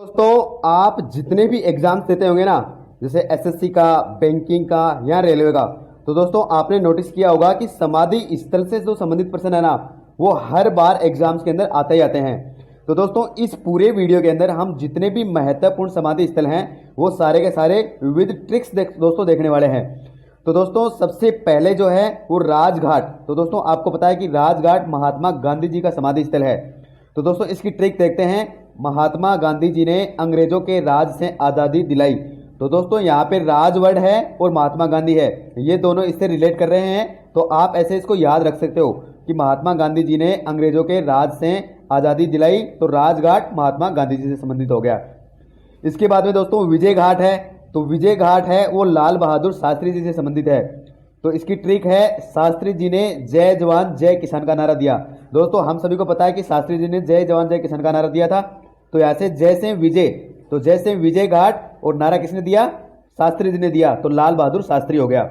दोस्तों आप जितने भी एग्जाम्स देते होंगे ना, जैसे एसएससी का, बैंकिंग का या रेलवे का, तो दोस्तों आपने नोटिस किया होगा कि समाधि स्थल से जो संबंधित प्रश्न है ना, वो हर बार एग्जाम्स के अंदर आते ही आते हैं। तो दोस्तों इस पूरे वीडियो के अंदर हम जितने भी महत्वपूर्ण समाधि स्थल हैं वो सारे के सारे विविध ट्रिक्स दोस्तों देखने वाले हैं। तो दोस्तों सबसे पहले जो है वो राजघाट। तो दोस्तों आपको पता है कि राजघाट महात्मा गांधी जी का समाधि स्थल है। तो दोस्तों इसकी ट्रिक देखते हैं। महात्मा गांधी जी ने अंग्रेजों के राज से आज़ादी दिलाई। तो दोस्तों यहाँ पे राज वर्ड है और महात्मा गांधी है, ये दोनों इससे रिलेट कर रहे हैं। तो आप ऐसे इसको याद रख सकते हो कि महात्मा गांधी जी ने अंग्रेजों के राज से आज़ादी दिलाई, तो राजघाट महात्मा गांधी जी से संबंधित हो गया। इसके बाद में दोस्तों विजय घाट है। तो विजय घाट है वो लाल बहादुर शास्त्री जी से संबंधित है। तो इसकी ट्रिक है, शास्त्री जी ने जय जवान जय किसान का नारा दिया। दोस्तों हम सभी को पता है कि शास्त्री जी ने जय जवान जय किसान का नारा दिया था। तो यहाँ से जय से विजय, तो जय से विजय घाट, और नारा किसने दिया? शास्त्री जी ने दिया, तो लाल बहादुर शास्त्री हो गया।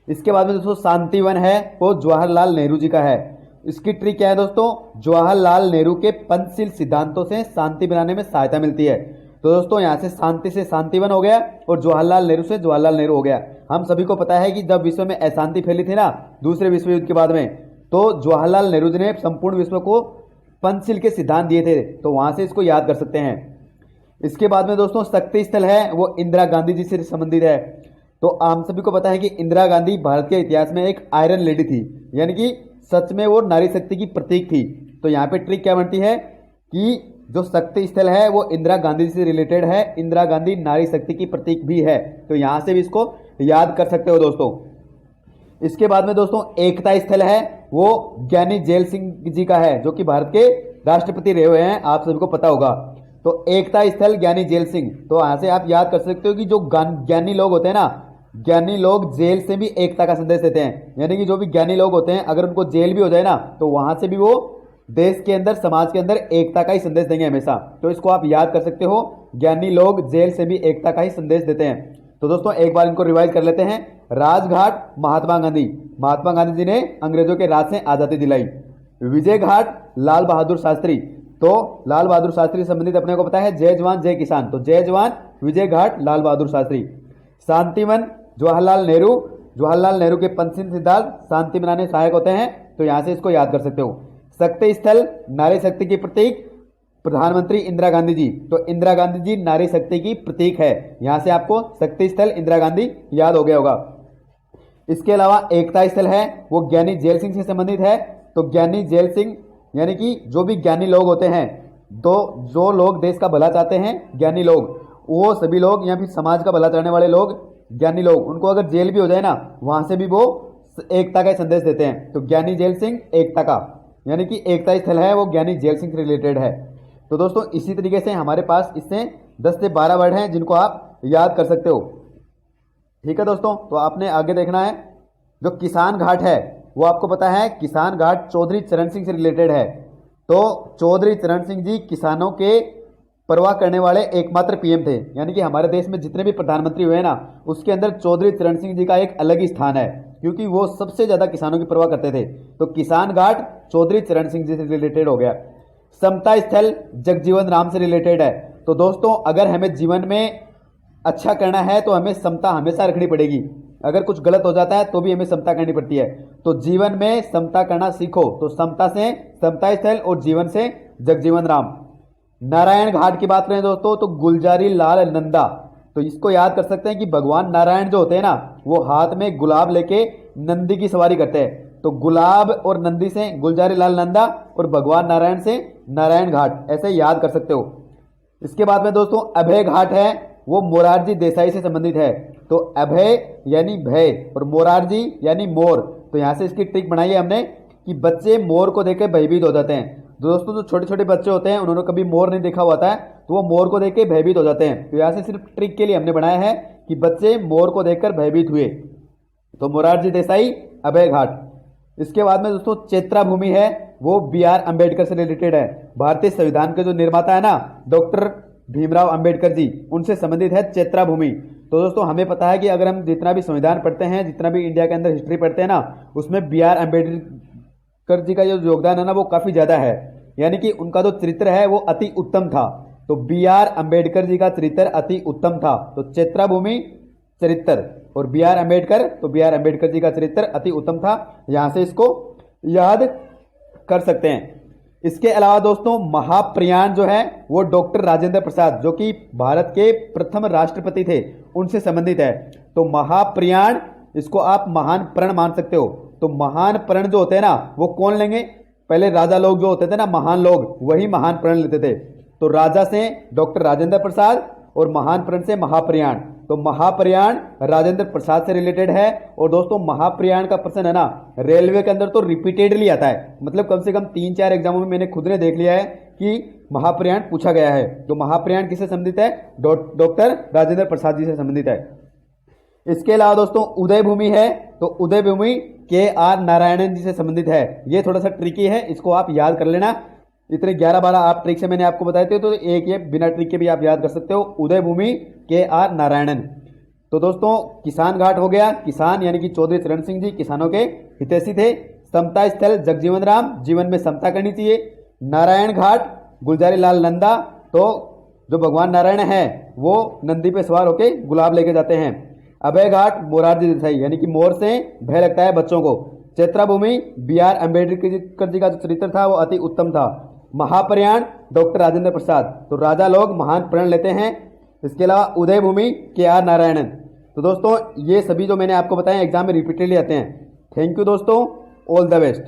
इसके बाद में दोस्तों शांतिवन है वो जवाहरलाल नेहरू जी का है। इसकी ट्रिक क्या है दोस्तों? जवाहरलाल नेहरू के पंचशील सिद्धांतों से शांति बनाने में सहायता मिलती है। तो दोस्तों यहाँ से शांति से शांतिवन हो गया और जवाहरलाल नेहरू से जवाहरलाल नेहरू हो गया। हम सभी को पता है कि जब विश्व में अशांति फैली थी ना दूसरे विश्व युद्ध के बाद में, तो जवाहरलाल नेहरू जी ने संपूर्ण विश्व को पंचशील के सिद्धांत दिए थे। तो वहां से इसको याद कर सकते हैं। इसके बाद में दोस्तों शक्ति स्थल है वो इंदिरा गांधी जी से संबंधित है। तो हम सभी को पता है कि इंदिरा गांधी भारत के इतिहास में एक आयरन लेडी थी, यानी कि सच में वो नारी शक्ति की प्रतीक थी। तो यहाँ पे ट्रिक क्या बनती है कि जो शक्ति स्थल है वो इंदिरा गांधी से रिलेटेड है। इंदिरा गांधी नारी शक्ति की प्रतीक भी है, तो यहां से भी इसको याद कर सकते हो दोस्तों। इसके बाद में दोस्तों एकता स्थल है वो ज्ञानी जैल सिंह जी का है, जो कि भारत के राष्ट्रपति रहे हुए हैं, आप सभी को पता होगा। तो एकता स्थल ज्ञानी जैल सिंह, तो यहां से आप याद कर सकते हो कि जो ज्ञानी लोग होते हैं ना, ज्ञानी लोग जेल से भी एकता का संदेश देते हैं। यानी कि जो भी ज्ञानी लोग होते हैं अगर उनको जेल भी हो जाए ना, तो वहां से भी वो देश के अंदर, समाज के अंदर एकता का ही संदेश देंगे हमेशा। तो इसको आप याद कर सकते हो, ज्ञानी लोग जेल से भी एकता का ही संदेश देते हैं। तो दोस्तों एक बार इनको रिवाइज कर लेते हैं। राजघाट महात्मा गांधी, महात्मा गांधी जी ने अंग्रेजों के राज से आजादी दिलाई। विजय घाट लाल बहादुर शास्त्री, तो लाल बहादुर शास्त्री से संबंधित अपने को पता है जय जवान जय किसान, तो जय जवान विजय घाट लाल बहादुर शास्त्री। शांतिवन जवाहरलाल नेहरू, जवाहरलाल नेहरू के पंचशील सिद्धांत शांति बनाने सहायक होते हैं, तो यहां से इसको याद कर सकते हो। शक्ति स्थल नारी शक्ति की प्रतीक प्रधानमंत्री इंदिरा गांधी जी, तो इंदिरा गांधी जी नारी शक्ति की प्रतीक है। यहां से आपको शक्ति स्थल इंदिरा गांधी याद हो गया होगा। इसके अलावा एकता स्थल है वो ज्ञानी जैल सिंह से संबंधित है। तो ज्ञानी जैल सिंह यानी कि जो भी ज्ञानी लोग होते हैं, तो जो लोग देश का भला चाहते हैं, ज्ञानी लोग, वो सभी लोग या फिर समाज का भला चाहने वाले लोग, ज्ञानी लोग, उनको अगर जेल भी हो जाए ना, वहां से भी वो एकता का संदेश देते हैं। तो ज्ञानी जैल सिंह एकता का, यानी कि एकता स्थल है वो ज्ञानी जैल सिंह से रिलेटेड है। तो दोस्तों इसी तरीके से हमारे पास इससे 10 से 12 वर्ड हैं जिनको आप याद कर सकते हो। ठीक है दोस्तों, तो आपने आगे देखना है। जो किसान घाट है वो आपको पता है किसान घाट चौधरी चरण सिंह से रिलेटेड है। तो चौधरी चरण सिंह जी किसानों के परवाह करने वाले एकमात्र पीएम थे। यानी कि हमारे देश में जितने भी प्रधानमंत्री हुए ना, उसके अंदर चौधरी चरण सिंह जी का एक अलग ही स्थान है, क्योंकि वो सबसे ज्यादा किसानों की परवाह करते थे। तो किसान घाट चौधरी चरण सिंह जी से रिलेटेड हो गया। समता स्थल जगजीवन राम से रिलेटेड है। तो दोस्तों अगर हमें जीवन में अच्छा करना है तो हमें समता हमेशा रखनी पड़ेगी। अगर कुछ गलत हो जाता है तो भी हमें समता करनी पड़ती है। तो जीवन में समता करना सीखो। तो समता से समता स्थल और जीवन से जगजीवन राम। नारायण घाट की बात करें दोस्तों तो गुलजारी लाल नंदा, तो इसको याद कर सकते हैं कि भगवान नारायण जो होते हैं ना, वो हाथ में गुलाब लेके नंदी की सवारी करते हैं। तो गुलाब और नंदी से गुलजारी लाल नंदा और भगवान नारायण से नारायण घाट, ऐसे याद कर सकते हो। इसके बाद में दोस्तों अभय घाट है वो मोरारजी देसाई से संबंधित है। तो अभय यानी भय और मोरारजी यानी मोर। तो यहां से इसकी ट्रिक बनाई है हमने कि बच्चे मोर को देखकर भयभीत हो जाते हैं। दोस्तों जो छोटे छोटे बच्चे होते हैं उन्होंने कभी मोर नहीं देखा होता है, तो वो मोर को देख के भयभीत हो जाते हैं। तो यहाँ से सिर्फ ट्रिक के लिए हमने बनाया है कि बच्चे मोर को देखकर भयभीत हुए। तो मोरारजी देसाई अभय घाट। इसके बाद में दोस्तों चैत्रा भूमि है वो BR अम्बेडकर से रिलेटेड है। भारतीय संविधान के जो निर्माता है ना डॉक्टर भीमराव अंबेडकर जी, उनसे संबंधित है चैत्रा भूमि। तो दोस्तों हमें पता है कि अगर हम जितना भी संविधान पढ़ते हैं, जितना भी इंडिया के अंदर हिस्ट्री पढ़ते हैं ना, उसमें BR अम्बेडकर जी का जो योगदान है ना वो काफी ज्यादा है। यानी कि उनका जो चरित्र है वो अति उत्तम था। तो बी आर अम्बेडकर जी का चरित्र अति उत्तम था। तो चैत्राभूमि चरित्र और बी आर अम्बेडकर, तो बी आर अम्बेडकर जी का चरित्र अति उत्तम था। यहां से इसको याद कर सकते हैं। इसके अलावा दोस्तों महाप्रयाण जो है वो डॉक्टर राजेंद्र प्रसाद जो कि भारत के प्रथम राष्ट्रपति थे उनसे संबंधित है। तो महाप्रयाण इसको आप महान प्रण मान सकते हो। तो महान प्रण जो होते हैं ना वो कौन लेंगे? पहले राजा लोग जो होते थे ना, महान लोग, वही महान प्रण लेते थे। तो राजा से डॉक्टर राजेंद्र प्रसाद और महान प्रण से महाप्रयाण। तो महाप्रयाण राजेंद्र प्रसाद से रिलेटेड है। और दोस्तों महाप्रयाण का प्रश्न है ना रेलवे के अंदर तो रिपीटेडली आता है, मतलब कम से कम 3-4 एग्जामों में मैंने खुद ने देख लिया है कि महाप्रयाण पूछा गया है। तो महाप्रयाण किससे संबंधित है? डॉक्टर राजेंद्र प्रसाद जी से संबंधित है। इसके अलावा दोस्तों उदय भूमि है, तो उदय भूमि के आर नारायणन जी से संबंधित है। ये थोड़ा सा ट्रिकी है, इसको आप याद कर लेना। इतने 11-12 आप ट्रिक से मैंने आपको बताए थे, तो एक ये बिना ट्रिक के भी आप याद कर सकते हो, उदय भूमि के आर नारायणन। तो दोस्तों किसान घाट हो गया, किसान यानी कि चौधरी चरण सिंह जी किसानों के हितैषी थे। समता स्थल जगजीवन राम, जीवन में समता करनी चाहिए। नारायण घाट गुलजारी लाल नंदा, तो जो भगवान नारायण है वो नंदी पे सवार होके गुलाब लेके जाते हैं। अभय घाट मोरारजी देसाई यानी कि मोर से भय लगता है बच्चों को। चैत्राभूमि बी आर अम्बेडकर जी का जो चरित्र था वो अति उत्तम था। महाप्रयाण डॉक्टर राजेंद्र प्रसाद, तो राजा लोग महान प्रण लेते हैं। इसके अलावा उदय भूमि के आर नारायणन। तो दोस्तों ये सभी जो मैंने आपको बताया एग्जाम में रिपीटेडली आते हैं। थैंक यू दोस्तों, ऑल द बेस्ट।